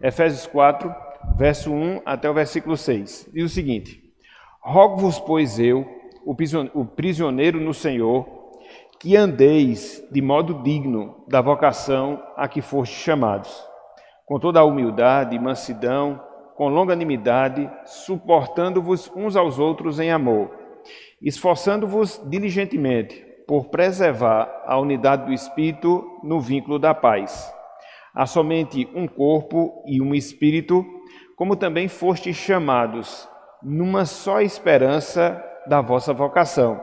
Efésios 4, verso 1 até o versículo 6. Diz o seguinte: Rogo-vos, pois eu, o prisioneiro no Senhor, que andeis de modo digno da vocação a que fostes chamados, com toda a humildade e mansidão, com longanimidade, suportando-vos uns aos outros em amor, esforçando-vos diligentemente por preservar a unidade do Espírito no vínculo da paz. Há somente um corpo e um Espírito, como também fostes chamados, numa só esperança da vossa vocação.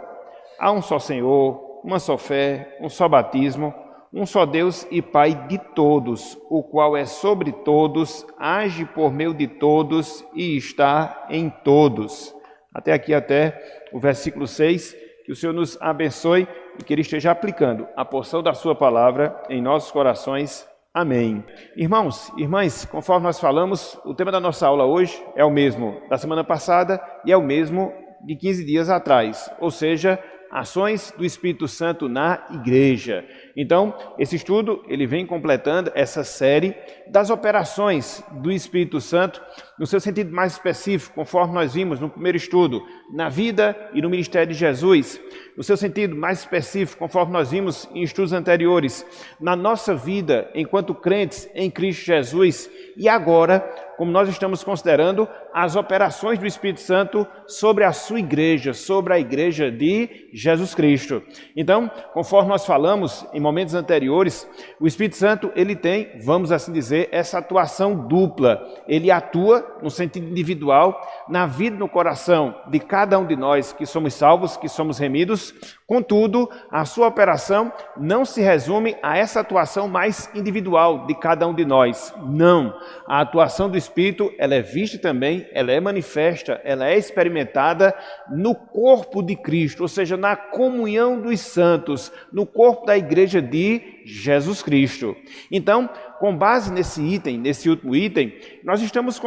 Há um só Senhor, uma só fé, um só batismo, um só Deus e Pai de todos, o qual é sobre todos, age por meio de todos e está em todos. Até aqui, até o versículo 6, que o Senhor nos abençoe e que Ele esteja aplicando a porção da sua palavra em nossos corações. Amém. Irmãos, irmãs, conforme nós falamos, o tema da nossa aula hoje é o mesmo da semana passada e é o mesmo de 15 dias atrás, ou seja, ações do Espírito Santo na igreja. Então, esse estudo, ele vem completando essa série das operações do Espírito Santo, no seu sentido mais específico, conforme nós vimos no primeiro estudo, na vida e no ministério de Jesus. No seu sentido mais específico, conforme nós vimos em estudos anteriores, na nossa vida enquanto crentes em Cristo Jesus. E agora, como nós estamos considerando as operações do Espírito Santo sobre a sua igreja, sobre a igreja de Jesus Cristo. Então, conforme nós falamos em momentos anteriores, o Espírito Santo, ele tem, vamos assim dizer, essa atuação dupla. Ele atua no sentido individual, na vida e no coração de cada um de nós que somos salvos, que somos remidos. Contudo, a sua operação não se resume a essa atuação mais individual de cada um de nós. Não. A atuação do Espírito, ela é vista também, ela é manifesta, ela é experimentada no corpo de Cristo, ou seja, na comunhão dos santos, no corpo da igreja de Jesus Cristo. Então, com base nesse item, nesse último item, nós estamos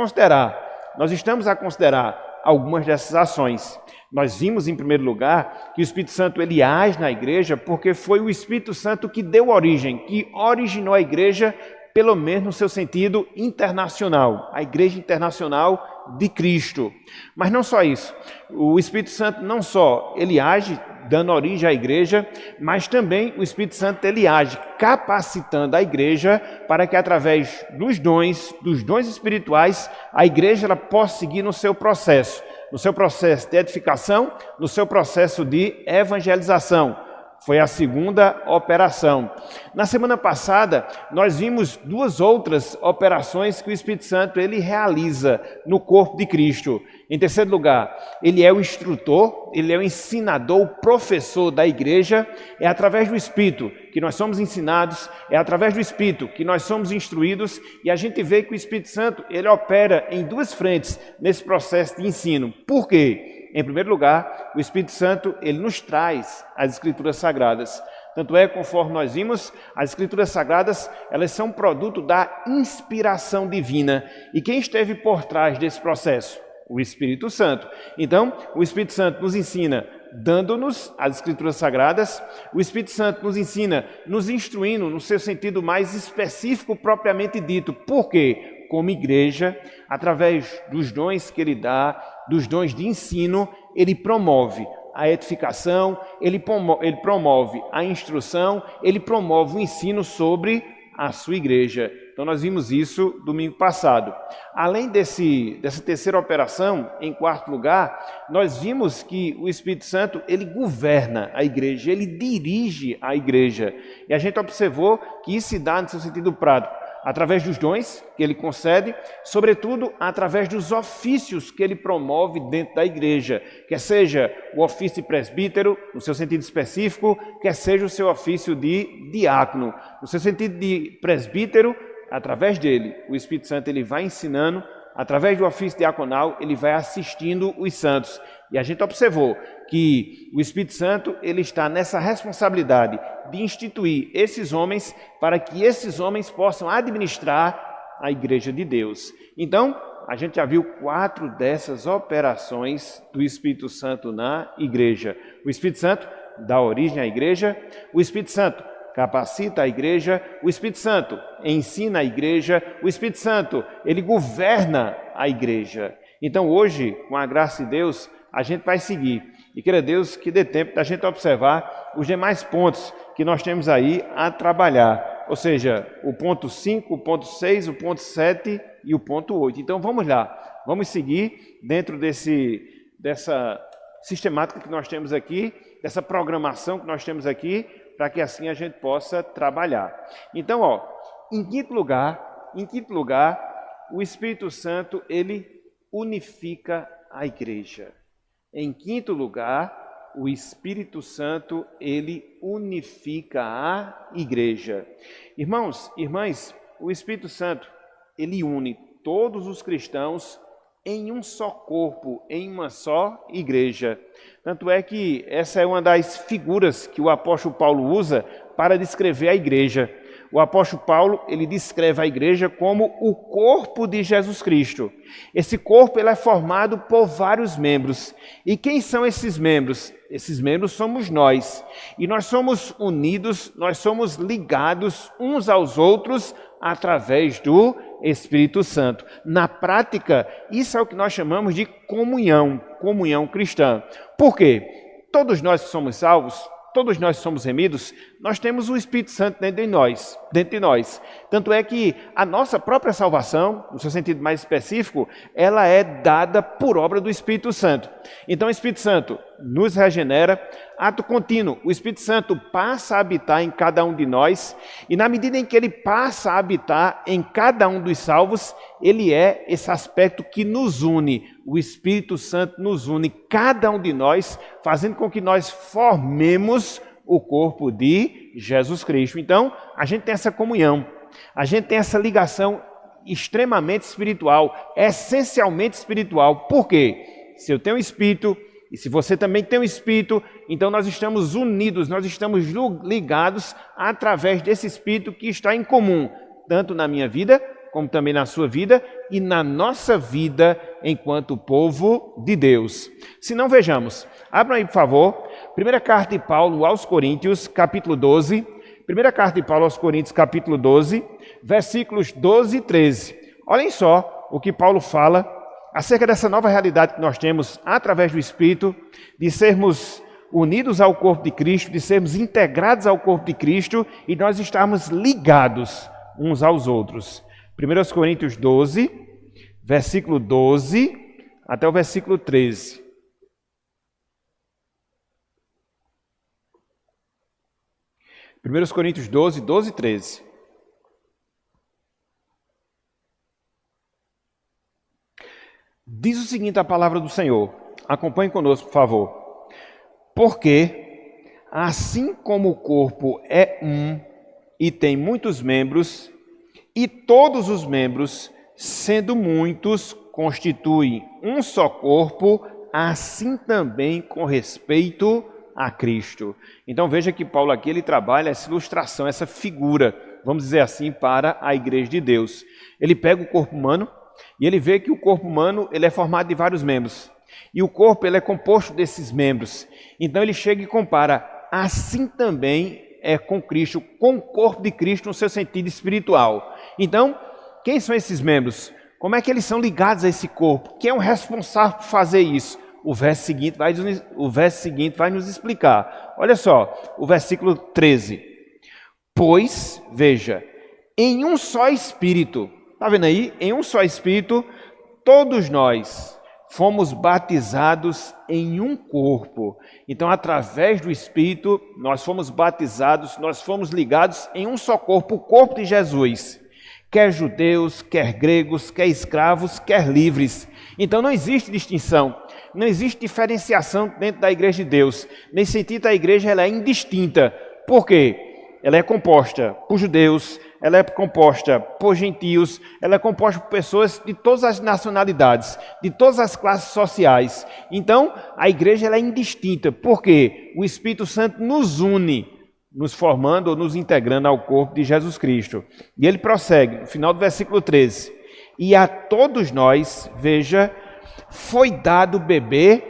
a considerar algumas dessas ações. Nós vimos, em primeiro lugar, que o Espírito Santo ele age na igreja porque foi o Espírito Santo que deu origem, que originou a igreja, pelo menos no seu sentido internacional, a igreja internacional de Cristo. Mas não só isso, o Espírito Santo não só ele age dando origem à igreja, mas também o Espírito Santo ele age capacitando a igreja para que através dos dons espirituais, a igreja ela possa seguir no seu processo de edificação, no seu processo de evangelização. Foi a segunda operação. Na semana passada, nós vimos duas outras operações que o Espírito Santo ele realiza no corpo de Cristo. Em terceiro lugar, ele é o instrutor, ele é o ensinador, o professor da igreja. É através do Espírito que nós somos ensinados, é através do Espírito que nós somos instruídos, e a gente vê que o Espírito Santo ele opera em duas frentes nesse processo de ensino. Por quê? Em primeiro lugar, o Espírito Santo, ele nos traz as Escrituras Sagradas. Tanto é, conforme nós vimos, as Escrituras Sagradas, elas são produto da inspiração divina. E quem esteve por trás desse processo? O Espírito Santo. Então, o Espírito Santo nos ensina dando-nos as Escrituras Sagradas. O Espírito Santo nos ensina, nos instruindo no seu sentido mais específico propriamente dito. Por quê? Como igreja, através dos dons que ele dá, dos dons de ensino, ele promove a edificação, ele promove a instrução, ele promove o ensino sobre a sua igreja. Então nós vimos isso domingo passado. Além dessa terceira operação, em quarto lugar, nós vimos que o Espírito Santo, ele governa a igreja, ele dirige a igreja. E a gente observou que isso se dá no seu sentido prático, através dos dons que ele concede, sobretudo através dos ofícios que ele promove dentro da igreja, quer seja o ofício de presbítero, no seu sentido específico, quer seja o seu ofício de diácono. No seu sentido de presbítero, através dele, o Espírito Santo ele vai ensinando, através do ofício diaconal, ele vai assistindo os santos. E a gente observou que o Espírito Santo ele está nessa responsabilidade de instituir esses homens para que esses homens possam administrar a igreja de Deus. Então, a gente já viu 4 dessas operações do Espírito Santo na igreja. O Espírito Santo dá origem à igreja, o Espírito Santo capacita a igreja, o Espírito Santo ensina a igreja, o Espírito Santo, ele governa a igreja. Então hoje, com a graça de Deus, a gente vai seguir. E queira Deus que dê tempo da gente observar os demais pontos que nós temos aí a trabalhar. Ou seja, o ponto 5, o ponto 6, o ponto 7 e o ponto 8. Então vamos lá, vamos seguir dentro dessa sistemática que nós temos aqui, dessa programação que nós temos aqui, para que assim a gente possa trabalhar. Então, em quinto lugar, o Espírito Santo, ele unifica a igreja. Em quinto lugar, o Espírito Santo, ele unifica a igreja. Irmãos, irmãs, o Espírito Santo, ele une todos os cristãos em um só corpo, em uma só igreja. Tanto é que essa é uma das figuras que o apóstolo Paulo usa para descrever a igreja. O apóstolo Paulo, ele descreve a igreja como o corpo de Jesus Cristo. Esse corpo, ele é formado por vários membros. E quem são esses membros? Esses membros somos nós. E nós somos unidos, nós somos ligados uns aos outros através do Espírito Santo. Na prática, isso é o que nós chamamos de comunhão cristã. Por quê? Todos nós que somos salvos, todos nós que somos remidos, nós temos o Espírito Santo dentro de nós. Tanto é que a nossa própria salvação, no seu sentido mais específico, ela é dada por obra do Espírito Santo. Então o Espírito Santo nos regenera, ato contínuo. O Espírito Santo passa a habitar em cada um de nós, e na medida em que ele passa a habitar em cada um dos salvos, ele é esse aspecto que nos une. O Espírito Santo nos une, cada um de nós, fazendo com que nós formemos o corpo de Jesus Cristo. Então, a gente tem essa comunhão, a gente tem essa ligação extremamente espiritual, essencialmente espiritual. Por quê? Se eu tenho um Espírito, e se você também tem um Espírito, então nós estamos unidos, nós estamos ligados através desse Espírito que está em comum, tanto na minha vida, como também na sua vida e na nossa vida enquanto povo de Deus. Se não, vejamos. Abram aí, por favor, primeira carta de Paulo aos Coríntios, capítulo 12. Primeira carta de Paulo aos Coríntios, capítulo 12, versículos 12 e 13. Olhem só o que Paulo fala acerca dessa nova realidade que nós temos através do Espírito, de sermos unidos ao corpo de Cristo, de sermos integrados ao corpo de Cristo e nós estarmos ligados uns aos outros. 1 Coríntios 12, versículo 12 até o versículo 13. Primeiros Coríntios 12, 12 e 13. Diz o seguinte a palavra do Senhor. Acompanhe conosco, por favor. Porque, assim como o corpo é um e tem muitos membros, e todos os membros, sendo muitos, constituem um só corpo, assim também com respeito a Cristo. Então veja que Paulo aqui ele trabalha essa ilustração, essa figura, vamos dizer assim, para a igreja de Deus. Ele pega o corpo humano e ele vê que o corpo humano ele é formado de vários membros. E o corpo ele é composto desses membros. Então ele chega e compara, assim também é com Cristo, com o corpo de Cristo no seu sentido espiritual. Então, quem são esses membros? Como é que eles são ligados a esse corpo? Quem é o responsável por fazer isso? O verso seguinte vai nos explicar. Olha só, o versículo 13. Pois, veja, em um só Espírito, está vendo aí? Em um só Espírito, todos nós fomos batizados em um corpo. Então, através do Espírito, nós fomos batizados, nós fomos ligados em um só corpo, o corpo de Jesus. Quer judeus, quer gregos, quer escravos, quer livres. Então, não existe distinção, não existe diferenciação dentro da igreja de Deus. Nesse sentido, a igreja ela é indistinta. Por quê? Ela é composta por judeus, ela é composta por gentios, ela é composta por pessoas de todas as nacionalidades, de todas as classes sociais. Então, a igreja ela é indistinta, porque o Espírito Santo nos une, nos formando ou nos integrando ao corpo de Jesus Cristo. E ele prossegue, no final do versículo 13. E a todos nós, veja, foi dado beber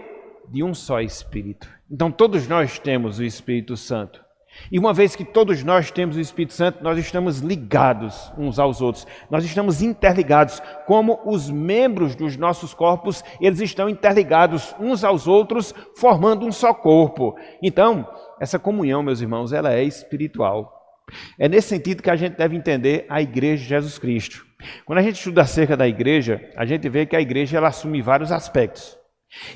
de um só Espírito. Então, todos nós temos o Espírito Santo. E uma vez que todos nós temos o Espírito Santo, nós estamos ligados uns aos outros. Nós estamos interligados, como os membros dos nossos corpos, eles estão interligados uns aos outros, formando um só corpo. Então, essa comunhão, meus irmãos, ela é espiritual. É nesse sentido que a gente deve entender a Igreja de Jesus Cristo. Quando a gente estuda acerca da Igreja, a gente vê que a Igreja ela assume vários aspectos.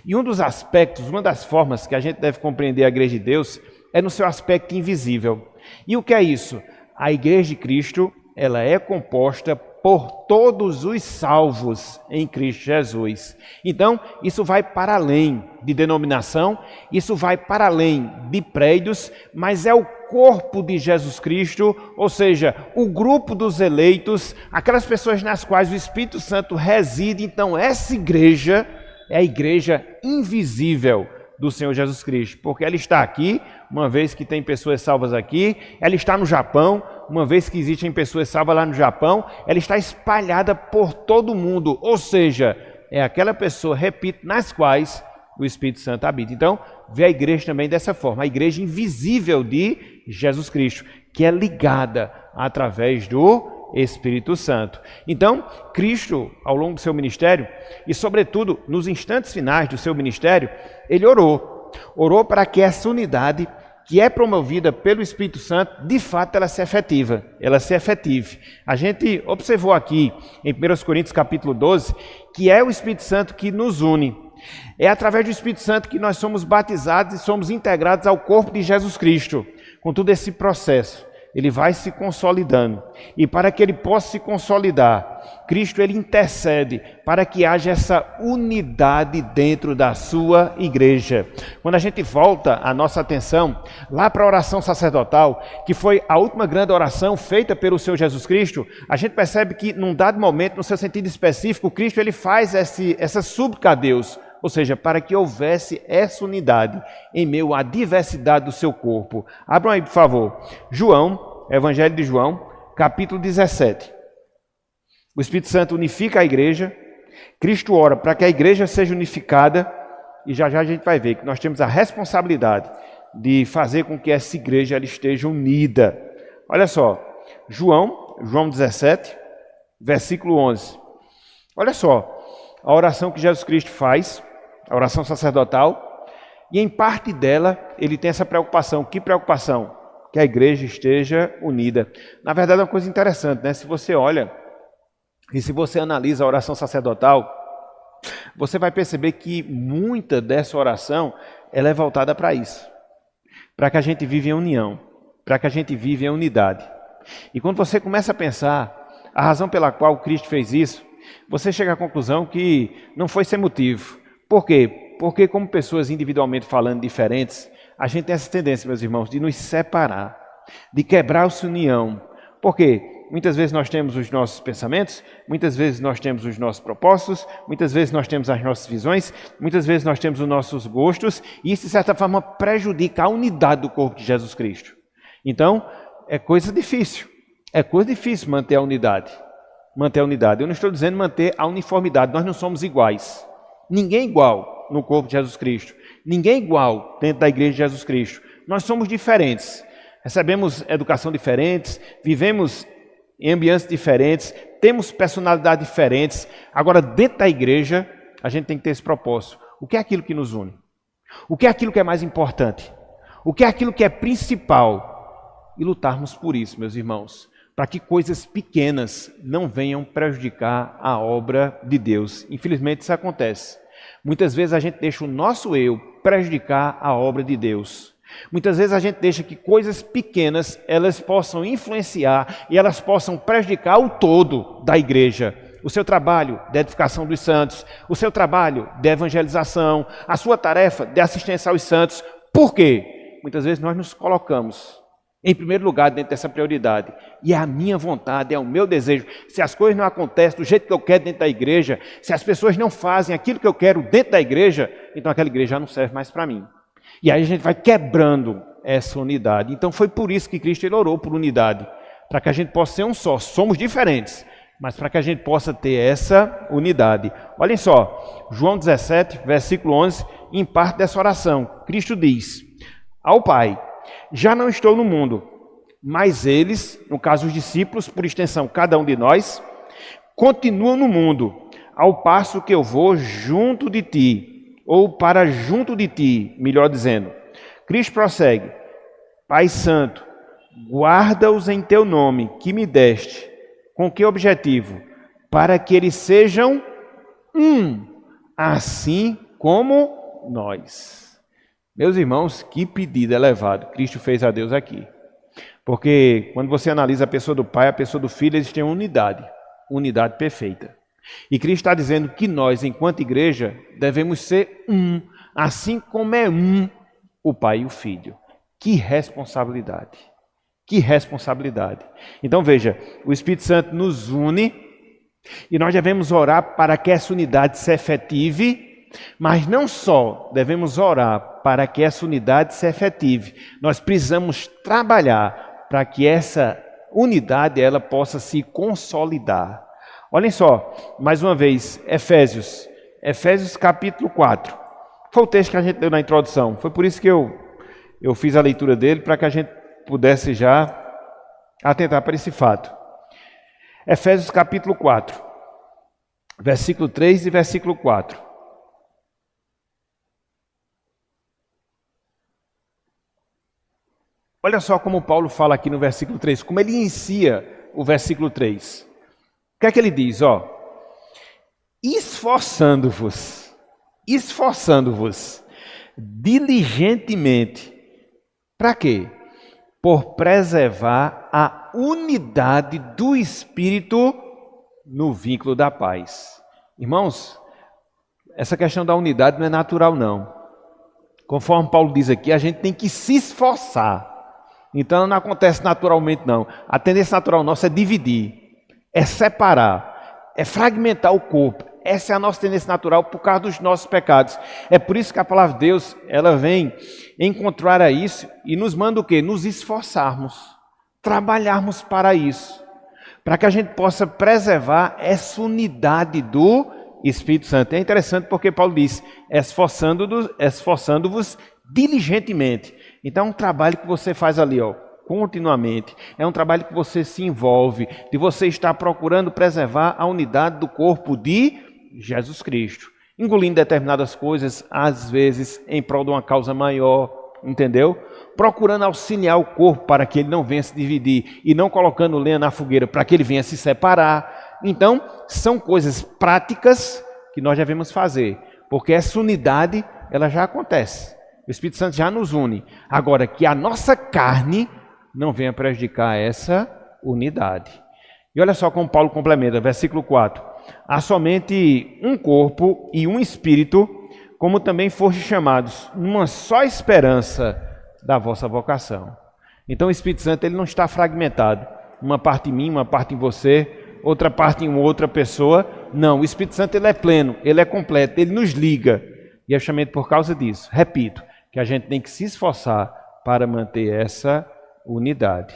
E um dos aspectos, uma das formas que a gente deve compreender a Igreja de Deus é no seu aspecto invisível. E o que é isso? A Igreja de Cristo, ela é composta por todos os salvos em Cristo Jesus. Então, isso vai para além de denominação, isso vai para além de prédios, mas é o corpo de Jesus Cristo, ou seja, o grupo dos eleitos, aquelas pessoas nas quais o Espírito Santo reside. Então, essa igreja é a igreja invisível do Senhor Jesus Cristo, porque ela está aqui, uma vez que tem pessoas salvas aqui, ela está no Japão, uma vez que existem pessoas salvas lá no Japão, ela está espalhada por todo o mundo, ou seja, é aquela pessoa, repito, nas quais o Espírito Santo habita. Então, vê a igreja também dessa forma, a igreja invisível de Jesus Cristo, que é ligada através do Espírito Santo. Então, Cristo, ao longo do seu ministério, e sobretudo nos instantes finais do seu ministério, ele orou para que essa unidade que é promovida pelo Espírito Santo, de fato ela se efetive. A gente observou aqui em 1 Coríntios capítulo 12, que é o Espírito Santo que nos une. É através do Espírito Santo que nós somos batizados e somos integrados ao corpo de Jesus Cristo. Com todo esse processo, ele vai se consolidando. E para que ele possa se consolidar, Cristo ele intercede para que haja essa unidade dentro da sua igreja. Quando a gente volta a nossa atenção lá para a oração sacerdotal, que foi a última grande oração feita pelo Senhor Jesus Cristo, a gente percebe que num dado momento, no seu sentido específico, Cristo ele faz essa súplica a Deus, ou seja, para que houvesse essa unidade em meio à diversidade do seu corpo. Abram aí, por favor, João, Evangelho de João, capítulo 17. O Espírito Santo unifica a igreja, Cristo ora para que a igreja seja unificada, e já já a gente vai ver que nós temos a responsabilidade de fazer com que essa igreja ela esteja unida. Olha só, João 17, versículo 11. Olha só, a oração que Jesus Cristo faz, a oração sacerdotal, e em parte dela ele tem essa preocupação. Que preocupação? Que a igreja esteja unida. Na verdade é uma coisa interessante, né? Se você olha e se você analisa a oração sacerdotal, você vai perceber que muita dessa oração ela é voltada para isso, para que a gente viva em união, para que a gente viva em unidade. E quando você começa a pensar a razão pela qual Cristo fez isso, você chega à conclusão que não foi sem motivo. Por quê? Porque como pessoas individualmente falando diferentes, a gente tem essa tendência, meus irmãos, de nos separar, de quebrar essa união. Por quê? Muitas vezes nós temos os nossos pensamentos, muitas vezes nós temos os nossos propósitos, muitas vezes nós temos as nossas visões, muitas vezes nós temos os nossos gostos, e isso de certa forma prejudica a unidade do corpo de Jesus Cristo. Então, é coisa difícil manter a unidade. Eu não estou dizendo manter a uniformidade, nós não somos iguais. Ninguém é igual no corpo de Jesus Cristo. Ninguém é igual dentro da igreja de Jesus Cristo. Nós somos diferentes. Recebemos educação diferentes, vivemos em ambientes diferentes, temos personalidades diferentes. Agora, dentro da igreja, a gente tem que ter esse propósito. O que é aquilo que nos une? O que é aquilo que é mais importante? O que é aquilo que é principal? E lutarmos por isso, meus irmãos, para que coisas pequenas não venham prejudicar a obra de Deus. Infelizmente isso acontece. Muitas vezes a gente deixa o nosso eu prejudicar a obra de Deus. Muitas vezes a gente deixa que coisas pequenas elas possam influenciar e elas possam prejudicar o todo da igreja. O seu trabalho de edificação dos santos, o seu trabalho de evangelização, a sua tarefa de assistência aos santos. Por quê? Muitas vezes nós nos colocamos em primeiro lugar dentro dessa prioridade. E é a minha vontade, é o meu desejo. Se as coisas não acontecem do jeito que eu quero dentro da igreja, se as pessoas não fazem aquilo que eu quero dentro da igreja, então aquela igreja já não serve mais para mim. E aí a gente vai quebrando essa unidade. Então foi por isso que Cristo ele orou por unidade, para que a gente possa ser um só. Somos diferentes, mas para que a gente possa ter essa unidade. Olhem só, João 17, versículo 11, em parte dessa oração, Cristo diz ao Pai: já não estou no mundo, mas eles, no caso os discípulos, por extensão cada um de nós, continuam no mundo, ao passo que eu vou junto de ti, ou para junto de ti, melhor dizendo. Cristo prossegue: Pai Santo, guarda-os em teu nome, que me deste. Com que objetivo? Para que eles sejam um, assim como nós. Meus irmãos, que pedido elevado Cristo fez a Deus aqui. Porque quando você analisa a pessoa do Pai, a pessoa do Filho, eles têm unidade perfeita. E Cristo está dizendo que nós, enquanto igreja, devemos ser um, assim como é um o Pai e o Filho. Que responsabilidade! Que responsabilidade! Então veja, o Espírito Santo nos une e nós devemos orar para que essa unidade se efetive, mas não só devemos orar para que essa unidade se efetive, nós precisamos trabalhar para que essa unidade ela possa se consolidar. Olhem só, mais uma vez, Efésios capítulo 4. Foi o texto que a gente deu na introdução, foi por isso que eu fiz a leitura dele, para que a gente pudesse já atentar para esse fato. Efésios capítulo 4, versículo 3 e versículo 4. Olha só como Paulo fala aqui no versículo 3, como ele inicia o versículo 3. O que é que ele diz? Esforçando-vos diligentemente. Para quê? Por preservar a unidade do Espírito no vínculo da paz. Irmãos, essa questão da unidade não é natural, não. Conforme Paulo diz aqui, a gente tem que se esforçar. Então não acontece naturalmente, não. A tendência natural nossa é dividir, é separar, é fragmentar o corpo. Essa é a nossa tendência natural por causa dos nossos pecados. É por isso que a palavra de Deus, ela vem encontrar a isso e nos manda o quê? Nos esforçarmos, trabalharmos para isso, para que a gente possa preservar essa unidade do Espírito Santo. É interessante porque Paulo diz, esforçando-vos diligentemente. Então é um trabalho que você faz ali, continuamente. É um trabalho que você se envolve, de você estar procurando preservar a unidade do corpo de Jesus Cristo, engolindo determinadas coisas, às vezes em prol de uma causa maior, entendeu? Procurando auxiliar o corpo para que ele não venha se dividir e não colocando lenha na fogueira para que ele venha se separar. Então, são coisas práticas que nós devemos fazer, porque essa unidade, ela já acontece. O Espírito Santo já nos une. Agora, que a nossa carne não venha prejudicar essa unidade. E olha só como Paulo complementa, versículo 4. Há somente um corpo e um espírito, como também foste chamados, numa só esperança da vossa vocação. Então o Espírito Santo ele não está fragmentado. Uma parte em mim, uma parte em você, outra parte em outra pessoa. Não, o Espírito Santo ele é pleno, ele é completo, ele nos liga. E é justamente por causa disso, repito, que a gente tem que se esforçar para manter essa unidade.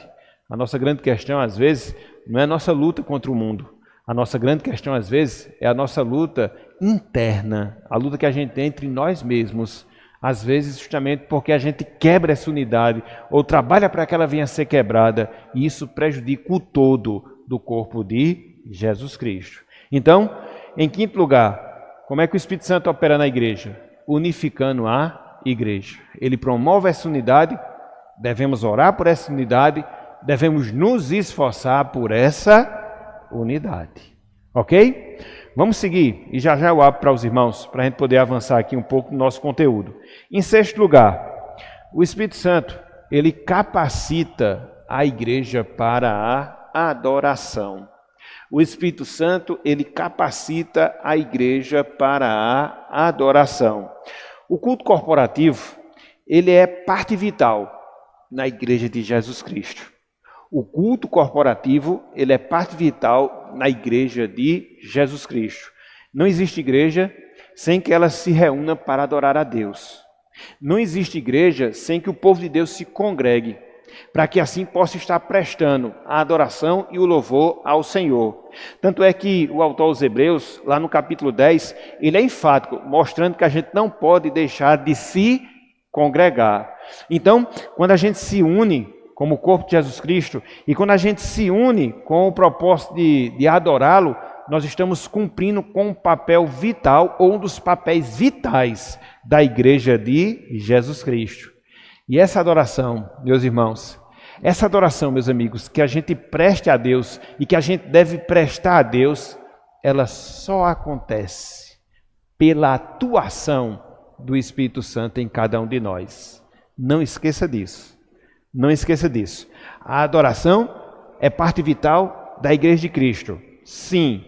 A nossa grande questão, às vezes, não é a nossa luta contra o mundo. A nossa grande questão, às vezes, é a nossa luta interna, a luta que a gente tem entre nós mesmos. Às vezes, justamente porque a gente quebra essa unidade ou trabalha para que ela venha a ser quebrada, e isso prejudica o todo do corpo de Jesus Cristo. Então, em quinto lugar, como é que o Espírito Santo opera na igreja? Unificando a igreja. Ele promove essa unidade, devemos orar por essa unidade, devemos nos esforçar por essa unidade. Ok? Vamos seguir e já eu abro para os irmãos, para a gente poder avançar aqui um pouco no nosso conteúdo. Em sexto lugar, o Espírito Santo, ele capacita a igreja para a adoração. O Espírito Santo, ele capacita a igreja para a adoração. O culto corporativo, ele é parte vital na igreja de Jesus Cristo. O culto corporativo, ele é parte vital na igreja de Jesus Cristo. Não existe igreja sem que ela se reúna para adorar a Deus. Não existe igreja sem que o povo de Deus se congregue, para que assim possa estar prestando a adoração e o louvor ao Senhor. Tanto é que o autor aos Hebreus, lá no capítulo 10, ele é enfático, mostrando que a gente não pode deixar de se congregar. Então, quando a gente se une como o corpo de Jesus Cristo, e quando a gente se une com o propósito de adorá-lo, nós estamos cumprindo com um papel vital, ou um dos papéis vitais da igreja de Jesus Cristo. E essa adoração, meus irmãos, essa adoração, meus amigos, que a gente preste a Deus e que a gente deve prestar a Deus, ela só acontece pela atuação do Espírito Santo em cada um de nós. Não esqueça disso. Não esqueça disso. A adoração é parte vital da igreja de Cristo. Sim,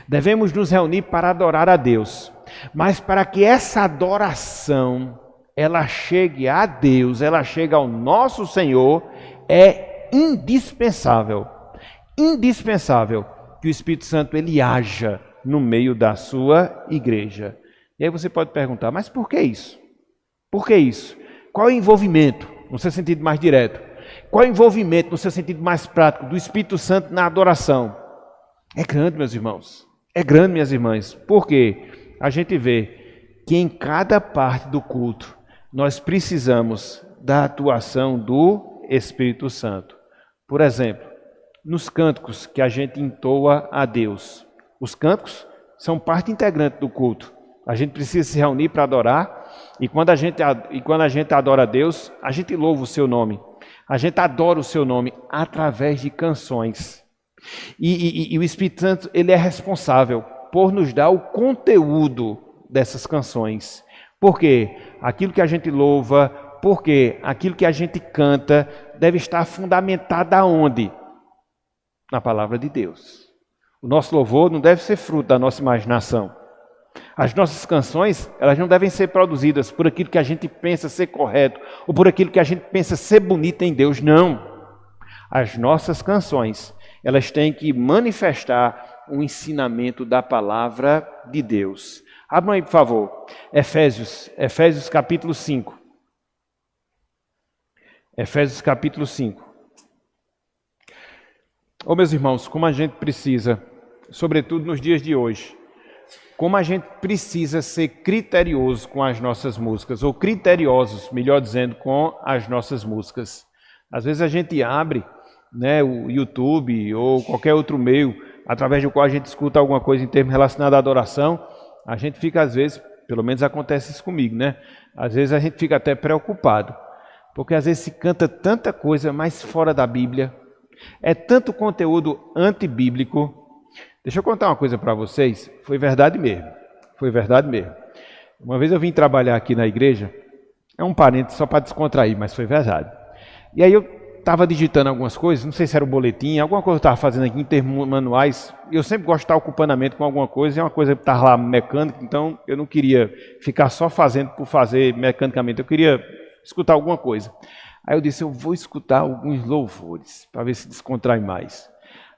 devemos nos reunir para adorar a Deus. Mas para que essa adoração ela chegue a Deus, ela chegue ao nosso Senhor, é indispensável que o Espírito Santo ele haja no meio da sua igreja. E aí você pode perguntar, mas por que isso? Por que isso? Qual é o envolvimento, no seu sentido mais direto? Qual é o envolvimento, no seu sentido mais prático, do Espírito Santo na adoração? É grande, meus irmãos. É grande, minhas irmãs. Por quê? A gente vê que em cada parte do culto, nós precisamos da atuação do Espírito Santo. Por exemplo, nos cânticos que a gente entoa a Deus. Os cânticos são parte integrante do culto. A gente precisa se reunir para adorar, e quando a gente adora a Deus, a gente louva o seu nome. A gente adora o seu nome através de canções. E o Espírito Santo, ele é responsável por nos dar o conteúdo dessas canções. Por quê? Aquilo que a gente louva, porque aquilo que a gente canta deve estar fundamentado aonde? Na palavra de Deus. O nosso louvor não deve ser fruto da nossa imaginação. As nossas canções, elas não devem ser produzidas por aquilo que a gente pensa ser correto, ou por aquilo que a gente pensa ser bonito em Deus. Não. As nossas canções, elas têm que manifestar o ensinamento da palavra de Deus. Abram aí, por favor, Efésios capítulo 5. Efésios capítulo 5. Ô meus irmãos, como a gente precisa, sobretudo nos dias de hoje, como a gente precisa ser criterioso com as nossas músicas, ou criteriosos, melhor dizendo, com as nossas músicas. Às vezes a gente abre, né, o YouTube ou qualquer outro meio, através do qual a gente escuta alguma coisa em termos relacionados à adoração, a gente fica às vezes, pelo menos acontece isso comigo, né? Às vezes a gente fica até preocupado, porque às vezes se canta tanta coisa mais fora da Bíblia, é tanto conteúdo antibíblico. Deixa eu contar uma coisa para vocês, foi verdade mesmo. Uma vez eu vim trabalhar aqui na igreja, é um parênteses só para descontrair, mas foi verdade. E aí eu estava digitando algumas coisas, não sei se era o boletim, alguma coisa eu estava fazendo aqui em termos manuais, e eu sempre gosto de estar ocupando a mente com alguma coisa, e é uma coisa que estava lá mecânica, então eu não queria ficar só fazendo por fazer mecanicamente, eu queria escutar alguma coisa. Aí eu disse, eu vou escutar alguns louvores, para ver se descontrai mais.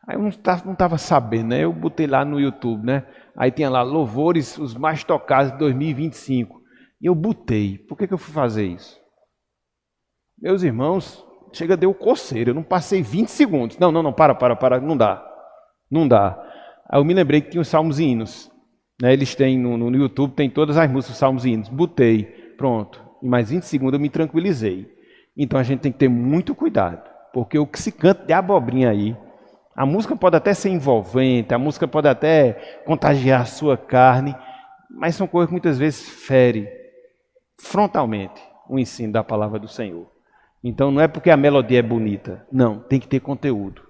Aí eu não estava sabendo, né? Eu botei lá no YouTube, né? Aí tinha lá, louvores, os mais tocados de 2025. E eu botei. Por que eu fui fazer isso? Meus irmãos, chega, deu coceira. Eu não passei 20 segundos. Não, para. Não dá. Aí eu me lembrei que tinha os salmos e hinos. Né? Eles têm, no YouTube, tem todas as músicas, salmos e hinos. Botei, pronto. Em mais 20 segundos eu me tranquilizei. Então a gente tem que ter muito cuidado. Porque o que se canta de abobrinha aí, a música pode até ser envolvente, a música pode até contagiar a sua carne, mas são coisas que muitas vezes ferem frontalmente o ensino da palavra do Senhor. Então não é porque a melodia é bonita, não, tem que ter conteúdo,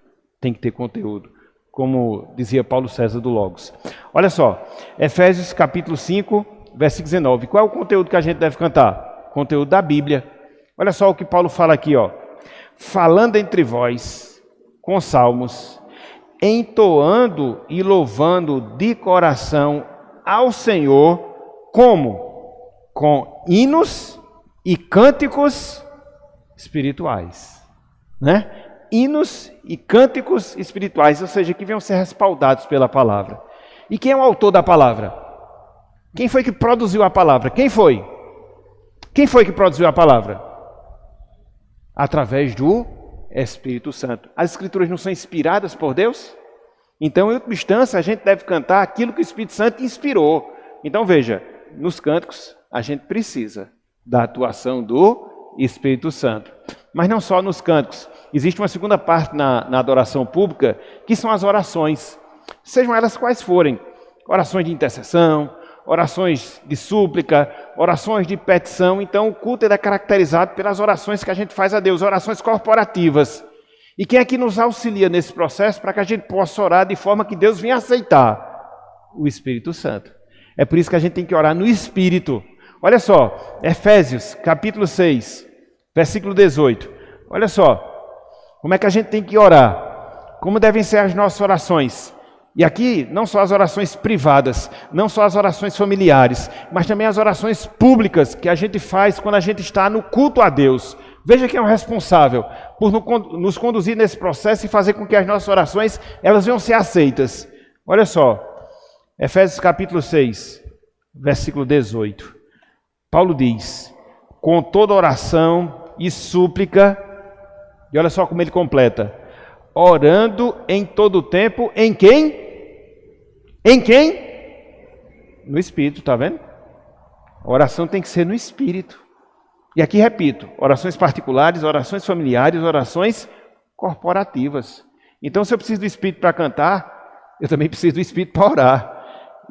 como dizia Paulo César do Logos. Olha só, Efésios capítulo 5, versículo 19, qual é o conteúdo que a gente deve cantar? Conteúdo da Bíblia. Olha só o que Paulo fala aqui, ó. Falando entre vós, com salmos, entoando e louvando de coração ao Senhor, como? Com hinos e cânticos espirituais, né? Hinos e cânticos espirituais, ou seja, que venham ser respaldados pela palavra. E quem é o autor da palavra? Quem foi que produziu a palavra? Quem foi? Quem foi que produziu a palavra? Através do Espírito Santo. As Escrituras não são inspiradas por Deus? Então, em última instância, a gente deve cantar aquilo que o Espírito Santo inspirou. Então, veja, nos cânticos, a gente precisa da atuação do Espírito Santo. Mas não só nos cânticos. Existe uma segunda parte na adoração pública, que são as orações. Sejam elas quais forem. Orações de intercessão, orações de súplica, orações de petição. Então o culto é caracterizado pelas orações que a gente faz a Deus, orações corporativas. E quem é que nos auxilia nesse processo para que a gente possa orar de forma que Deus venha aceitar? O Espírito Santo. É por isso que a gente tem que orar no Espírito. Olha só, Efésios capítulo 6, versículo 18. Olha só, como é que a gente tem que orar? Como devem ser as nossas orações? E aqui, não só as orações privadas, não só as orações familiares, mas também as orações públicas que a gente faz quando a gente está no culto a Deus. Veja quem é o responsável por nos conduzir nesse processo e fazer com que as nossas orações elas venham ser aceitas. Olha só, Efésios capítulo 6, versículo 18. Paulo diz, com toda oração e súplica, e olha só como ele completa, orando em todo o tempo, em quem? Em quem? No Espírito, tá vendo? A oração tem que ser no Espírito. E aqui repito, orações particulares, orações familiares, orações corporativas. Então se eu preciso do Espírito para cantar, eu também preciso do Espírito para orar.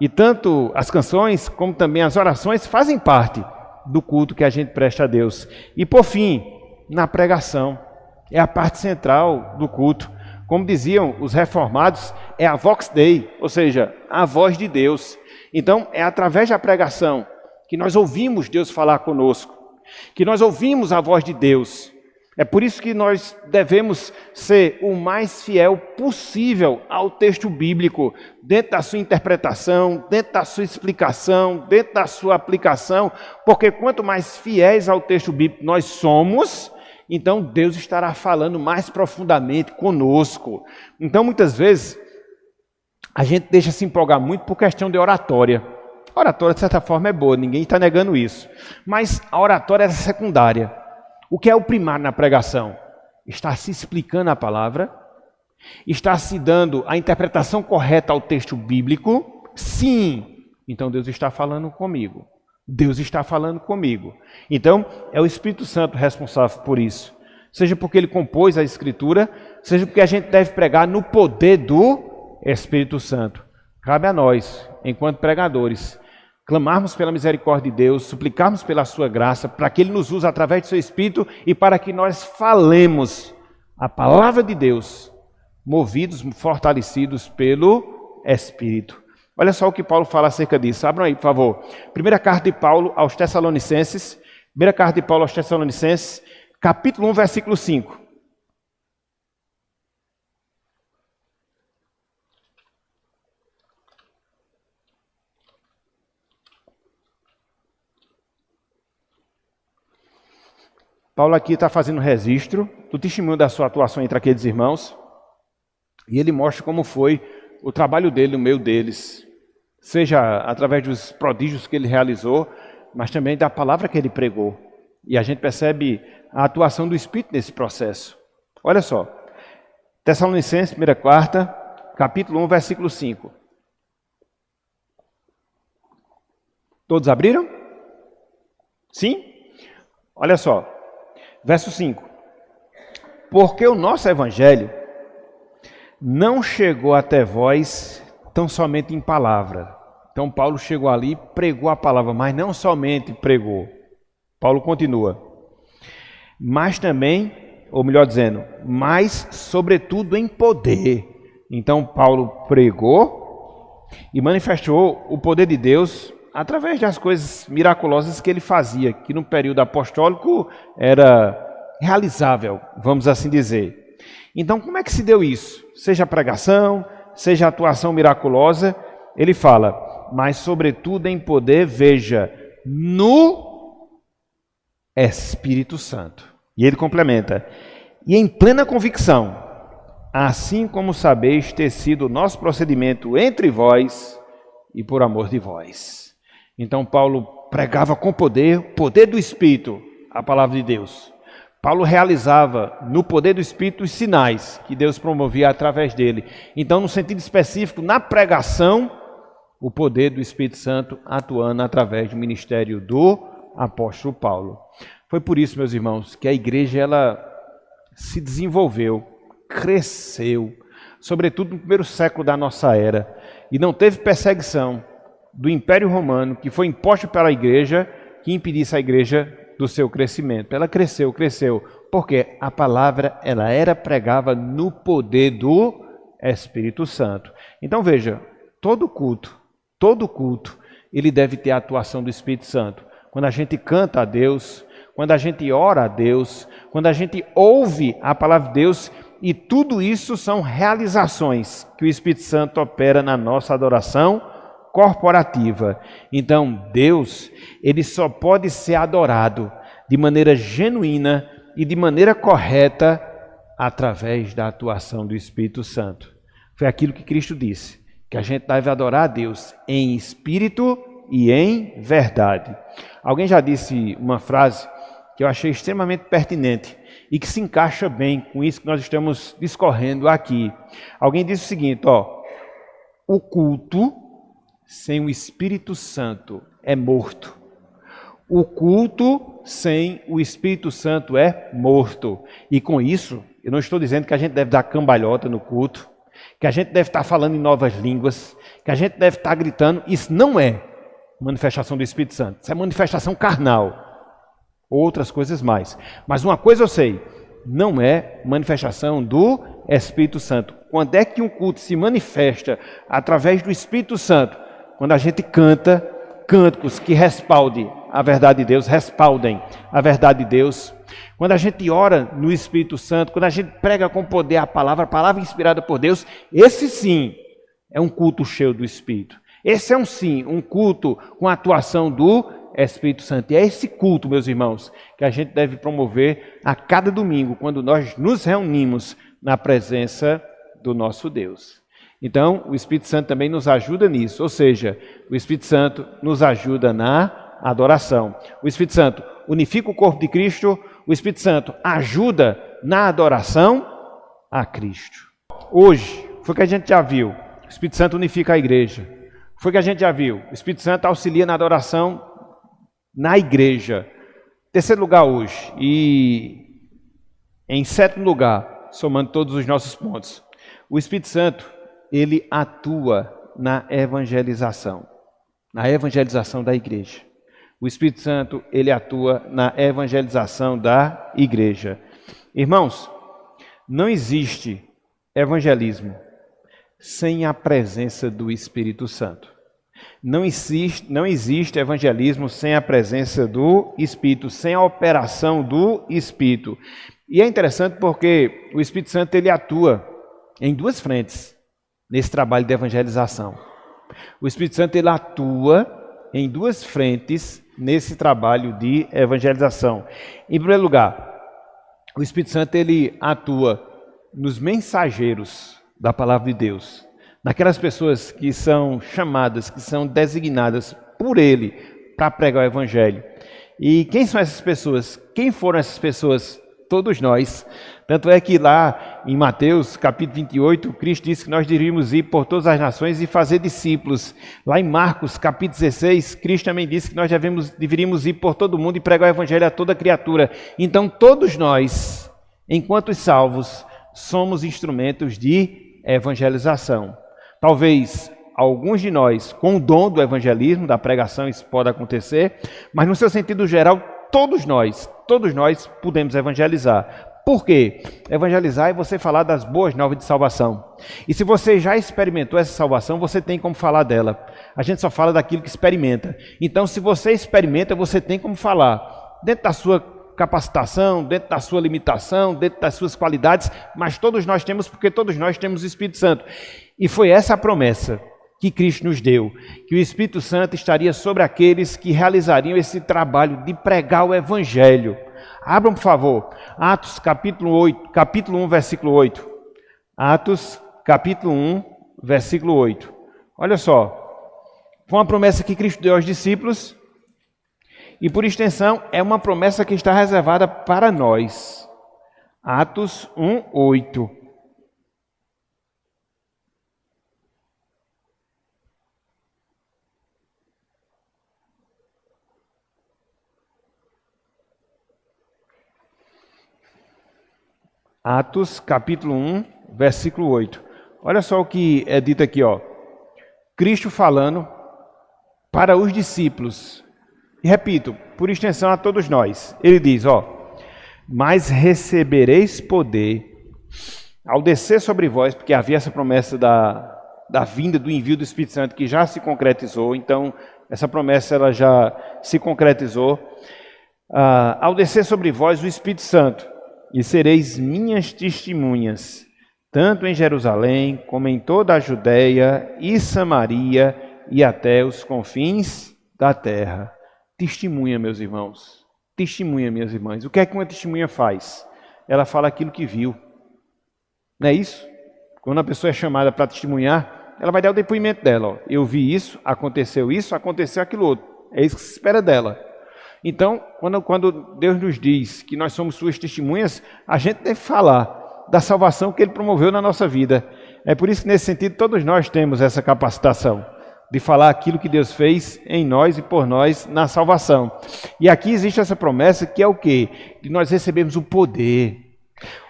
E tanto as canções como também as orações fazem parte do culto que a gente presta a Deus. E por fim, na pregação, é a parte central do culto. Como diziam os reformados, é a Vox Dei, ou seja, a voz de Deus. Então, é através da pregação que nós ouvimos Deus falar conosco, que nós ouvimos a voz de Deus. É por isso que nós devemos ser o mais fiel possível ao texto bíblico, dentro da sua interpretação, dentro da sua explicação, dentro da sua aplicação, porque quanto mais fiéis ao texto bíblico nós somos, então Deus estará falando mais profundamente conosco. Então muitas vezes a gente deixa se empolgar muito por questão de oratória. A oratória de certa forma é boa, ninguém está negando isso, mas a oratória é secundária. O que é o primário na pregação? Está se explicando a palavra? Está se dando a interpretação correta ao texto bíblico? Sim. Então Deus está falando comigo. Deus está falando comigo. Então é o Espírito Santo responsável por isso. Seja porque ele compôs a Escritura, seja porque a gente deve pregar no poder do Espírito Santo. Cabe a nós, enquanto pregadores, clamarmos pela misericórdia de Deus, suplicarmos pela sua graça, para que Ele nos use através do seu Espírito e para que nós falemos a palavra de Deus, movidos, fortalecidos pelo Espírito. Olha só o que Paulo fala acerca disso. Abram aí, por favor. Primeira carta de Paulo aos Tessalonicenses, capítulo 1, versículo 5. Paulo aqui está fazendo registro do testemunho da sua atuação entre aqueles irmãos, e ele mostra como foi o trabalho dele no meio deles, seja através dos prodígios que ele realizou, mas também da palavra que ele pregou. E a gente percebe a atuação do Espírito nesse processo. Olha só, Tessalonicenses, primeira carta, capítulo 1, versículo 5. Todos abriram? Sim? Olha só. Verso 5. Porque o nosso evangelho não chegou até vós tão somente em palavra. Então Paulo chegou ali e pregou a palavra, mas não somente pregou. Paulo continua. Mas também, ou melhor dizendo, mas sobretudo em poder. Então Paulo pregou e manifestou o poder de Deus através das coisas miraculosas que ele fazia, que no período apostólico era realizável, vamos assim dizer. Então, como é que se deu isso? Seja a pregação, seja a atuação miraculosa, ele fala, mas sobretudo em poder, veja, no Espírito Santo. E ele complementa, e em plena convicção, assim como sabeis ter sido o nosso procedimento entre vós e por amor de vós. Então Paulo pregava com poder, o poder do Espírito, a palavra de Deus. Paulo realizava no poder do Espírito os sinais que Deus promovia através dele. Então, no sentido específico, na pregação, o poder do Espírito Santo atuando através do ministério do apóstolo Paulo. Foi por isso, meus irmãos, que a igreja ela se desenvolveu, cresceu, sobretudo no primeiro século da nossa era, e não teve perseguição do Império Romano que foi imposta pela igreja que impedisse a igreja do seu crescimento. Ela cresceu, porque a palavra ela era pregada no poder do Espírito Santo. Então veja, todo culto, ele deve ter a atuação do Espírito Santo. Quando a gente canta a Deus, quando a gente ora a Deus, quando a gente ouve a palavra de Deus, e tudo isso são realizações que o Espírito Santo opera na nossa adoração corporativa. Então, Deus, ele só pode ser adorado de maneira genuína e de maneira correta através da atuação do Espírito Santo. Foi aquilo que Cristo disse, que a gente deve adorar a Deus em espírito e em verdade. Alguém já disse uma frase que eu achei extremamente pertinente e que se encaixa bem com isso que nós estamos discorrendo aqui. Alguém disse o seguinte, o culto sem o Espírito Santo é morto. O culto sem o Espírito Santo é morto. E com isso, eu não estou dizendo que a gente deve dar cambalhota no culto, que a gente deve estar falando em novas línguas, que a gente deve estar gritando. Isso não é manifestação do Espírito Santo. Isso é manifestação carnal. Outras coisas mais. Mas uma coisa eu sei, não é manifestação do Espírito Santo. Quando é que um culto se manifesta através do Espírito Santo? Quando a gente canta cânticos que respaldem a verdade de Deus, respaldem a verdade de Deus. Quando a gente ora no Espírito Santo, quando a gente prega com poder a palavra inspirada por Deus, esse sim é um culto cheio do Espírito. Esse é um culto com a atuação do Espírito Santo. E é esse culto, meus irmãos, que a gente deve promover a cada domingo, quando nós nos reunimos na presença do nosso Deus. Então, o Espírito Santo também nos ajuda nisso, ou seja, o Espírito Santo nos ajuda na adoração. O Espírito Santo unifica o corpo de Cristo, o Espírito Santo ajuda na adoração a Cristo. Hoje, foi o que a gente já viu, o Espírito Santo unifica a igreja. Foi o que a gente já viu, o Espírito Santo auxilia na adoração na igreja. Terceiro lugar hoje, e em sétimo lugar, somando todos os nossos pontos, o Espírito Santo ele atua na evangelização da igreja. O Espírito Santo, ele atua na evangelização da igreja. Irmãos, não existe evangelismo sem a presença do Espírito Santo. Não existe evangelismo sem a presença do Espírito, sem a operação do Espírito. E é interessante porque o Espírito Santo ele atua em duas frentes nesse trabalho de evangelização. O Espírito Santo ele atua em duas frentes nesse trabalho de evangelização. Em primeiro lugar, o Espírito Santo ele atua nos mensageiros da palavra de Deus, naquelas pessoas que são chamadas, que são designadas por ele para pregar o evangelho. E quem são essas pessoas? Quem foram essas pessoas? Todos nós. Tanto é que lá em Mateus capítulo 28, Cristo disse que nós deveríamos ir por todas as nações e fazer discípulos. Lá em Marcos capítulo 16, Cristo também disse que nós deveríamos ir por todo mundo e pregar o evangelho a toda criatura. Então todos nós, enquanto salvos, somos instrumentos de evangelização. Talvez alguns de nós com o dom do evangelismo, da pregação, isso pode acontecer, mas no seu sentido geral, todos nós podemos evangelizar. Por quê? Evangelizar é você falar das boas novas de salvação. E se você já experimentou essa salvação, você tem como falar dela. A gente só fala daquilo que experimenta. Então, se você experimenta, você tem como falar. Dentro da sua capacitação, dentro da sua limitação, dentro das suas qualidades, mas todos nós temos, porque todos nós temos o Espírito Santo. E foi essa a promessa que Cristo nos deu, que o Espírito Santo estaria sobre aqueles que realizariam esse trabalho de pregar o Evangelho. Abram, por favor, Atos capítulo 1, versículo 8. Atos capítulo 1, versículo 8. Olha só, foi uma promessa que Cristo deu aos discípulos e, por extensão, é uma promessa que está reservada para nós. Atos 1, 8. Atos, capítulo 1, versículo 8. Olha só o que é dito aqui, ó. Cristo falando para os discípulos. E repito, por extensão a todos nós. Ele diz, ó: mas recebereis poder ao descer sobre vós, porque havia essa promessa da vinda, do envio do Espírito Santo, que já se concretizou. Então, essa promessa ela já se concretizou. Ao descer sobre vós o Espírito Santo, e sereis minhas testemunhas, tanto em Jerusalém, como em toda a Judéia e Samaria, e até os confins da terra. Testemunha, meus irmãos. Testemunha, minhas irmãs. O que é que uma testemunha faz? Ela fala aquilo que viu. Não é isso? Quando a pessoa é chamada para testemunhar, ela vai dar o depoimento dela. Ó. Eu vi isso, aconteceu aquilo outro. É isso que se espera dela. Então, quando Deus nos diz que nós somos suas testemunhas, a gente deve falar da salvação que Ele promoveu na nossa vida. É por isso que, nesse sentido, todos nós temos essa capacitação de falar aquilo que Deus fez em nós e por nós na salvação. E aqui existe essa promessa que é o quê? Que nós recebemos o poder.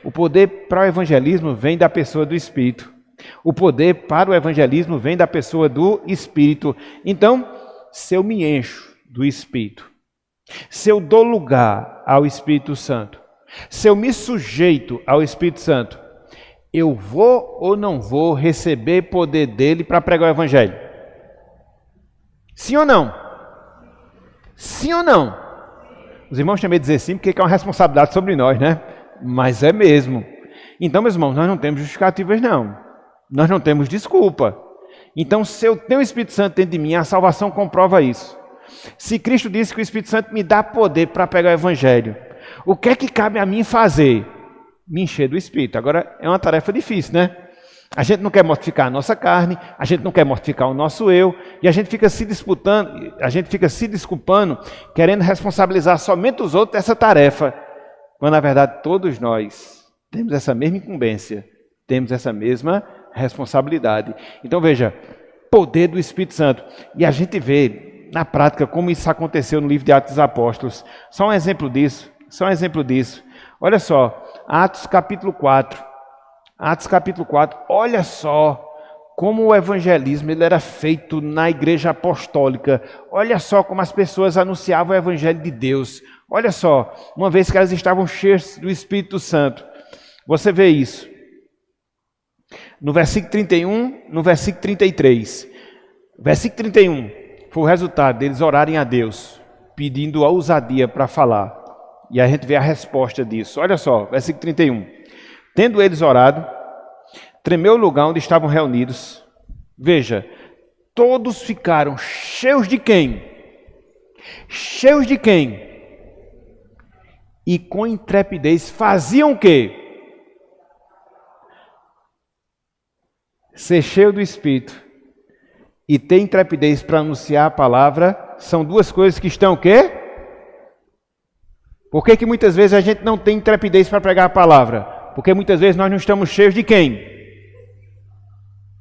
O poder para o evangelismo vem da pessoa do Espírito. O poder para o evangelismo vem da pessoa do Espírito. Então, se eu me encho do Espírito, se eu dou lugar ao Espírito Santo, se eu me sujeito ao Espírito Santo, eu vou ou não vou receber poder dele para pregar o evangelho? Sim ou não? Sim ou não? Os irmãos têm medo de dizer sim, porque é uma responsabilidade sobre nós, né? Mas é mesmo. Então, meus irmãos, nós não temos justificativas, não. Nós não temos desculpa. Então, se eu tenho o Espírito Santo dentro de mim, a salvação comprova isso. Se Cristo disse que o Espírito Santo me dá poder para pregar o evangelho, o que é que cabe a mim fazer? Me encher do Espírito. Agora, é uma tarefa difícil, né? A gente não quer mortificar a nossa carne, a gente não quer mortificar o nosso eu, e a gente fica se disputando, a gente fica se desculpando, querendo responsabilizar somente os outros dessa tarefa, quando na verdade todos nós temos essa mesma incumbência, temos essa mesma responsabilidade. Então veja, poder do Espírito Santo. E a gente vê na prática como isso aconteceu no livro de Atos dos Apóstolos. Só um exemplo disso. Olha só, Atos capítulo 4. Atos capítulo 4, olha só como o evangelismo ele era feito na igreja apostólica. Olha só como as pessoas anunciavam o evangelho de Deus. Olha só, uma vez que elas estavam cheias do Espírito Santo. Você vê isso no versículo 31, no versículo 33. Versículo 31 foi o resultado deles orarem a Deus, pedindo a ousadia para falar. E a gente vê a resposta disso. Olha só, versículo 31. Tendo eles orado, tremeu o lugar onde estavam reunidos. Veja, todos ficaram cheios de quem? Cheios de quem? E com intrepidez faziam o quê? Ser cheio do Espírito e ter intrepidez para anunciar a palavra são duas coisas que estão o quê? Por que muitas vezes a gente não tem intrepidez para pregar a palavra? Porque muitas vezes nós não estamos cheios de quem?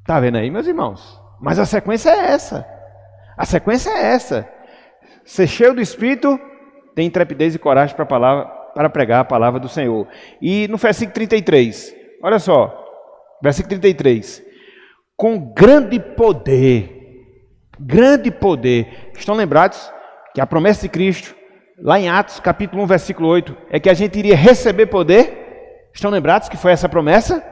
Está vendo aí, meus irmãos? Mas a sequência é essa. A sequência é essa. Ser cheio do Espírito, ter intrepidez e coragem para pregar a palavra do Senhor. E no versículo 33, olha só, versículo 33. Com grande poder. Estão lembrados que a promessa de Cristo, lá em Atos capítulo 1, versículo 8, é que a gente iria receber poder? Estão lembrados que foi essa promessa?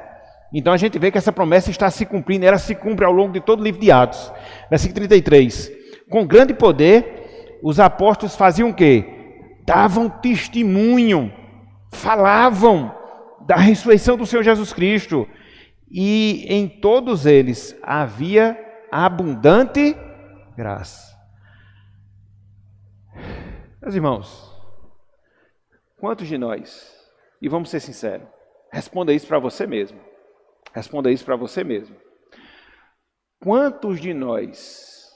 Então a gente vê que essa promessa está se cumprindo, ela se cumpre ao longo de todo o livro de Atos. Versículo 33. Com grande poder, os apóstolos faziam o quê? Davam testemunho, falavam da ressurreição do Senhor Jesus Cristo. E em todos eles havia abundante graça. Meus irmãos, quantos de nós, e vamos ser sinceros, responda isso para você mesmo. Responda isso para você mesmo. Quantos de nós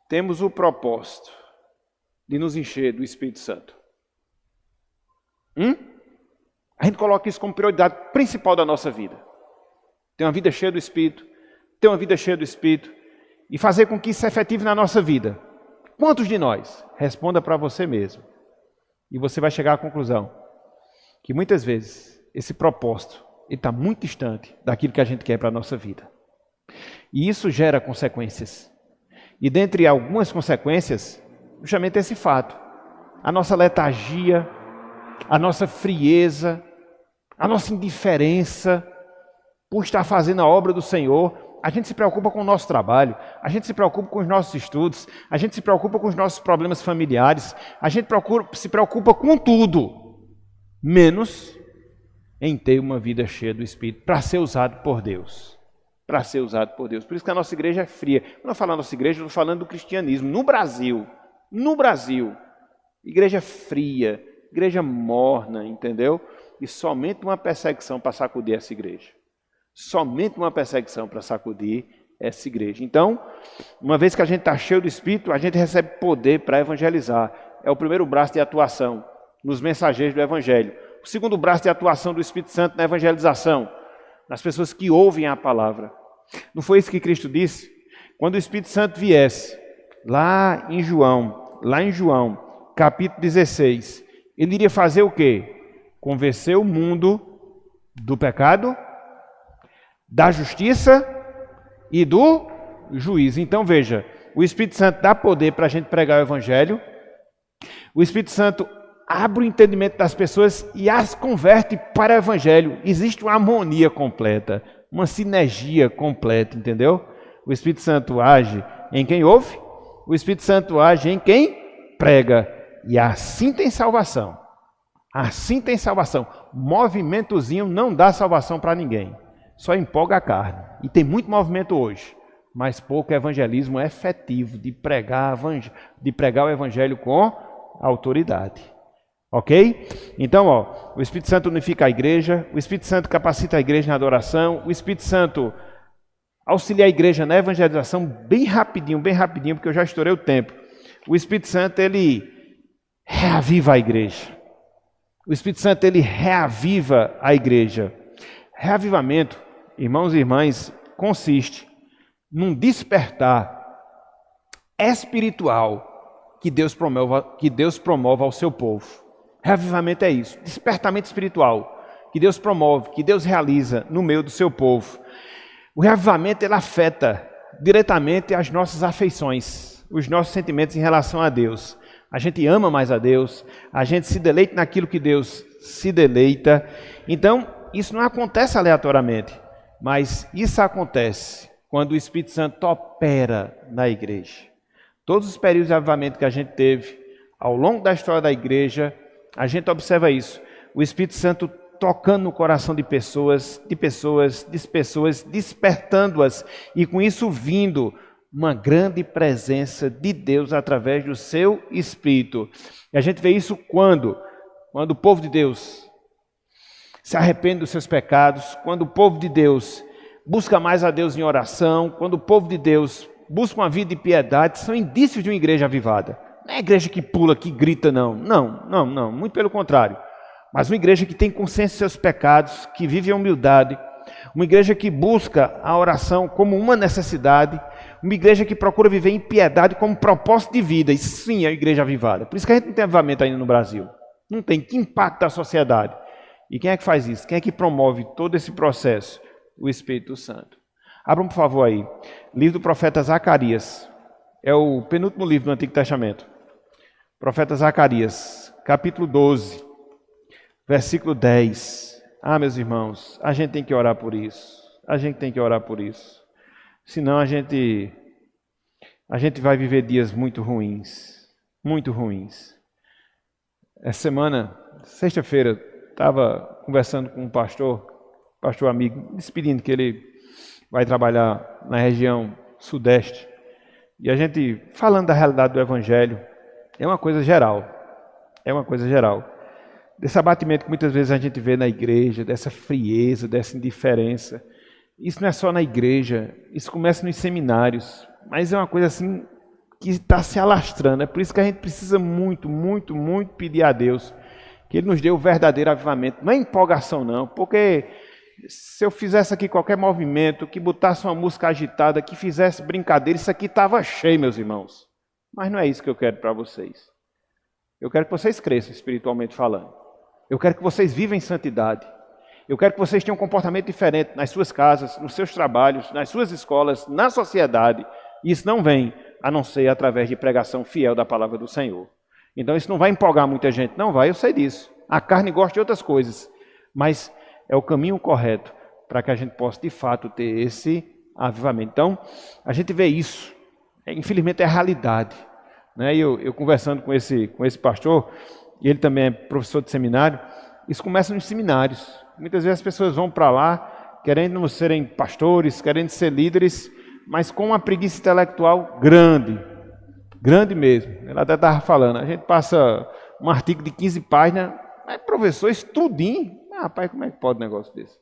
temos o propósito de nos encher do Espírito Santo? A gente coloca isso como prioridade principal da nossa vida. Ter uma vida cheia do Espírito, e fazer com que isso se efetive na nossa vida. Quantos de nós? Responda para você mesmo. E você vai chegar à conclusão que muitas vezes esse propósito, ele está muito distante daquilo que a gente quer para a nossa vida. E isso gera consequências. E dentre algumas consequências, justamente esse fato. A nossa letargia, a nossa frieza, a nossa indiferença por estar fazendo a obra do Senhor. A gente se preocupa com o nosso trabalho, a gente se preocupa com os nossos estudos, a gente se preocupa com os nossos problemas familiares, a gente se preocupa com tudo, menos em ter uma vida cheia do Espírito, para ser usado por Deus. Para ser usado por Deus. Por isso que a nossa igreja é fria. Quando eu falo nossa igreja, eu estou falando do cristianismo. No Brasil, igreja fria, igreja morna, entendeu? E somente uma perseguição para sacudir essa igreja. Somente uma perseguição para sacudir essa igreja. Então, uma vez que a gente está cheio do Espírito, a gente recebe poder para evangelizar. É o primeiro braço de atuação nos mensageiros do Evangelho. O segundo braço de atuação do Espírito Santo na evangelização, nas pessoas que ouvem a palavra. Não foi isso que Cristo disse? Quando o Espírito Santo viesse, lá em João, capítulo 16, ele iria fazer o quê? Convencer o mundo do pecado, da justiça e do juízo. Então veja, o Espírito Santo dá poder para a gente pregar o Evangelho, o Espírito Santo abre o entendimento das pessoas e as converte para o Evangelho. Existe uma harmonia completa, uma sinergia completa, entendeu? O Espírito Santo age em quem ouve, o Espírito Santo age em quem prega, e assim tem salvação. Assim tem salvação. Movimentozinho não dá salvação para ninguém, só empolga a carne. E tem muito movimento hoje, mas pouco evangelismo efetivo de pregar o Evangelho com autoridade. Ok? Então, o Espírito Santo unifica a igreja, o Espírito Santo capacita a igreja na adoração, o Espírito Santo auxilia a igreja na evangelização, bem rapidinho, porque eu já estourei o tempo. O Espírito Santo, ele reaviva a igreja. O Espírito Santo, ele reaviva a igreja. Reavivamento, irmãos e irmãs, consiste num despertar espiritual que Deus promove ao seu povo. Reavivamento é isso, despertamento espiritual que Deus promove, que Deus realiza no meio do seu povo. O reavivamento, ele afeta diretamente as nossas afeições, os nossos sentimentos em relação a Deus. A gente ama mais a Deus, a gente se deleita naquilo que Deus se deleita. Então, isso não acontece aleatoriamente, mas isso acontece quando o Espírito Santo opera na igreja. Todos os períodos de avivamento que a gente teve ao longo da história da igreja, a gente observa isso. O Espírito Santo tocando no coração de pessoas, despertando-as, e com isso vindo uma grande presença de Deus através do seu Espírito. E a gente vê isso quando o povo de Deus se arrepende dos seus pecados, quando o povo de Deus busca mais a Deus em oração, quando o povo de Deus busca uma vida de piedade, são indícios de uma igreja avivada. Não é a igreja que pula, que grita, não. Não, muito pelo contrário. Mas uma igreja que tem consciência dos seus pecados, que vive a humildade, uma igreja que busca a oração como uma necessidade, uma igreja que procura viver em piedade como propósito de vida. E sim, é a igreja avivada. Por isso que a gente não tem avivamento ainda no Brasil. Não tem. Que impacta a sociedade? E quem é que faz isso? Quem é que promove todo esse processo? O Espírito Santo. Abram, por favor, aí. Livro do profeta Zacarias. É o penúltimo livro do Antigo Testamento. Profeta Zacarias, capítulo 12, versículo 10. Ah, meus irmãos, a gente tem que orar por isso. A gente tem que orar por isso. Senão a gente vai viver dias muito ruins. Muito ruins. Essa semana, sexta-feira, estava conversando com um pastor amigo, despedindo que ele vai trabalhar na região sudeste. E a gente falando da realidade do Evangelho, é uma coisa geral. Desse abatimento que muitas vezes a gente vê na igreja, dessa frieza, dessa indiferença. Isso não é só na igreja, isso começa nos seminários, mas é uma coisa assim que está se alastrando. É por isso que a gente precisa muito pedir a Deus que Ele nos dê o verdadeiro avivamento. Não é empolgação não, porque se eu fizesse aqui qualquer movimento, que botasse uma música agitada, que fizesse brincadeira, isso aqui estava cheio, meus irmãos. Mas não é isso que eu quero para vocês. Eu quero que vocês cresçam espiritualmente falando. Eu quero que vocês vivam em santidade. Eu quero que vocês tenham um comportamento diferente nas suas casas, nos seus trabalhos, nas suas escolas, na sociedade. E isso não vem a não ser através de pregação fiel da palavra do Senhor. Então isso não vai empolgar muita gente. Não vai, eu sei disso. A carne gosta de outras coisas. Mas é o caminho correto para que a gente possa, de fato, ter esse avivamento. Então, a gente vê isso. Infelizmente, é a realidade. Né? Eu conversando com esse pastor, e ele também é professor de seminário, isso começa nos seminários. Muitas vezes as pessoas vão para lá querendo serem pastores, querendo ser líderes, mas com uma preguiça intelectual grande. Grande mesmo. Ela até estava falando, a gente passa um artigo de 15 páginas, mas professor, estudinho. Rapaz, como é que pode um negócio desse?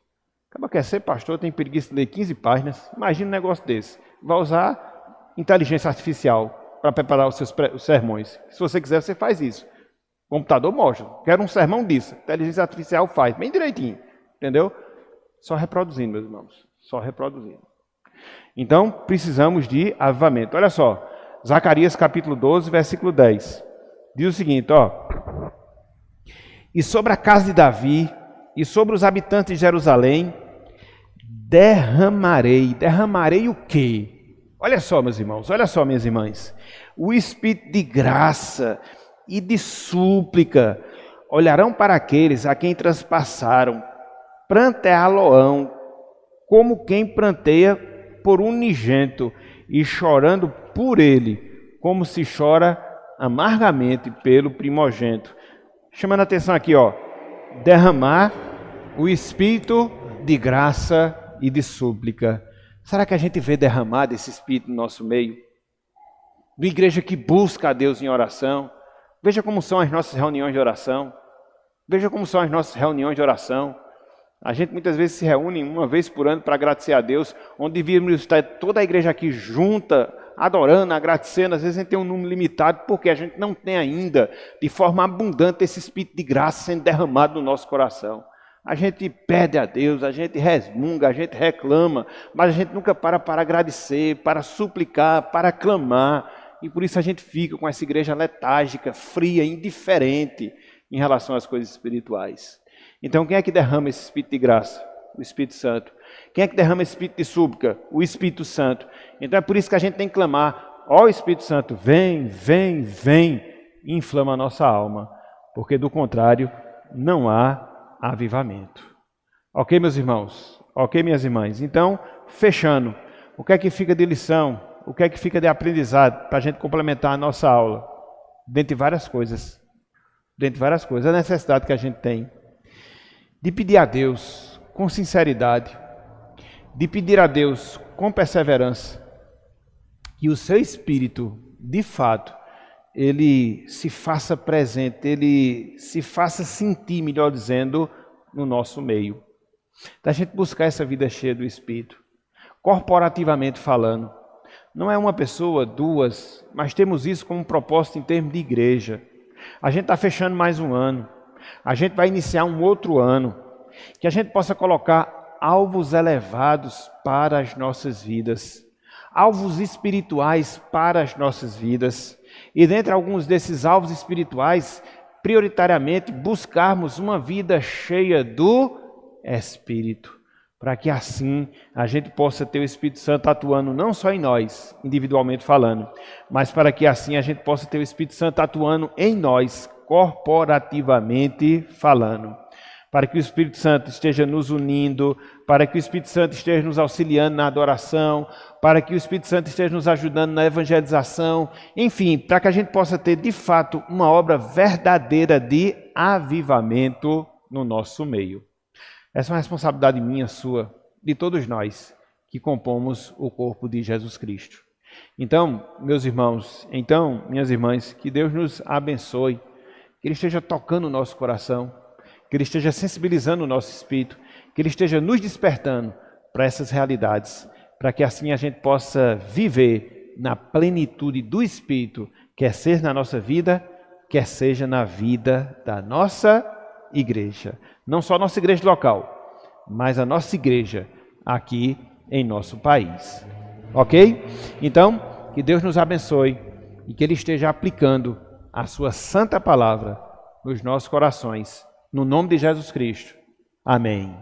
Acaba quer ser pastor, tem preguiça de ler 15 páginas. Imagina um negócio desse. Vai usar inteligência artificial para preparar os sermões. Se você quiser, você faz isso. O computador mostra. Quero um sermão disso. Inteligência artificial faz. Bem direitinho. Entendeu? Só reproduzindo, meus irmãos. Só reproduzindo. Então, precisamos de avivamento. Olha só. Zacarias capítulo 12, versículo 10. Diz o seguinte, ó. E sobre a casa de Davi e sobre os habitantes de Jerusalém, derramarei o quê? Olha só, meus irmãos, olha só, minhas irmãs. O espírito de graça e de súplica olharão para aqueles a quem transpassaram, pranteá-lo-ão, como quem pranteia por um unigento, e chorando por ele, como se chora amargamente pelo primogênito. Chamando a atenção aqui, ó, derramar o espírito de graça e de súplica. Será que a gente vê derramado esse espírito no nosso meio? De igreja que busca a Deus em oração. Veja como são as nossas reuniões de oração. Veja como são as nossas reuniões de oração. A gente muitas vezes se reúne uma vez por ano para agradecer a Deus, onde devíamos estar toda a igreja aqui junta, adorando, agradecendo. Às vezes a gente tem um número limitado, porque a gente não tem ainda, de forma abundante, esse espírito de graça sendo derramado no nosso coração. A gente pede a Deus, a gente resmunga, a gente reclama, mas a gente nunca para agradecer, para suplicar, para clamar. E por isso a gente fica com essa igreja letárgica, fria, indiferente em relação às coisas espirituais. Então quem é que derrama esse espírito de graça? O Espírito Santo. Quem é que derrama esse espírito de súplica? O Espírito Santo. Então é por isso que a gente tem que clamar, ó Espírito Santo, vem, vem, vem, e inflama a nossa alma, porque do contrário não há avivamento. Ok, meus irmãos? Ok, minhas irmãs? Então, fechando, o que é que fica de lição? O que é que fica de aprendizado para a gente complementar a nossa aula? Dentre várias coisas. Dentre várias coisas. A necessidade que a gente tem de pedir a Deus com sinceridade, de pedir a Deus com perseverança, que o seu Espírito, de fato, ele se faça presente, ele se faça sentir, melhor dizendo, no nosso meio. Da gente buscar essa vida cheia do Espírito, corporativamente falando. Não é uma pessoa, duas, mas temos isso como propósito em termos de igreja. A gente está fechando mais um ano, a gente vai iniciar um outro ano, que a gente possa colocar alvos elevados para as nossas vidas, alvos espirituais para as nossas vidas. E dentre alguns desses alvos espirituais, prioritariamente buscarmos uma vida cheia do Espírito, para que assim a gente possa ter o Espírito Santo atuando não só em nós, individualmente falando, mas para que assim a gente possa ter o Espírito Santo atuando em nós, corporativamente falando. Para que o Espírito Santo esteja nos unindo, para que o Espírito Santo esteja nos auxiliando na adoração, para que o Espírito Santo esteja nos ajudando na evangelização, enfim, para que a gente possa ter de fato uma obra verdadeira de avivamento no nosso meio. Essa é uma responsabilidade minha, sua, de todos nós que compomos o corpo de Jesus Cristo. Então, meus irmãos, minhas irmãs, que Deus nos abençoe, que Ele esteja tocando o nosso coração, que Ele esteja sensibilizando o nosso espírito, que Ele esteja nos despertando para essas realidades, para que assim a gente possa viver na plenitude do Espírito, quer seja na nossa vida, quer seja na vida da nossa igreja. Não só a nossa igreja local, mas a nossa igreja aqui em nosso país. Ok? Então, que Deus nos abençoe e que Ele esteja aplicando a sua santa palavra nos nossos corações. No nome de Jesus Cristo. Amém.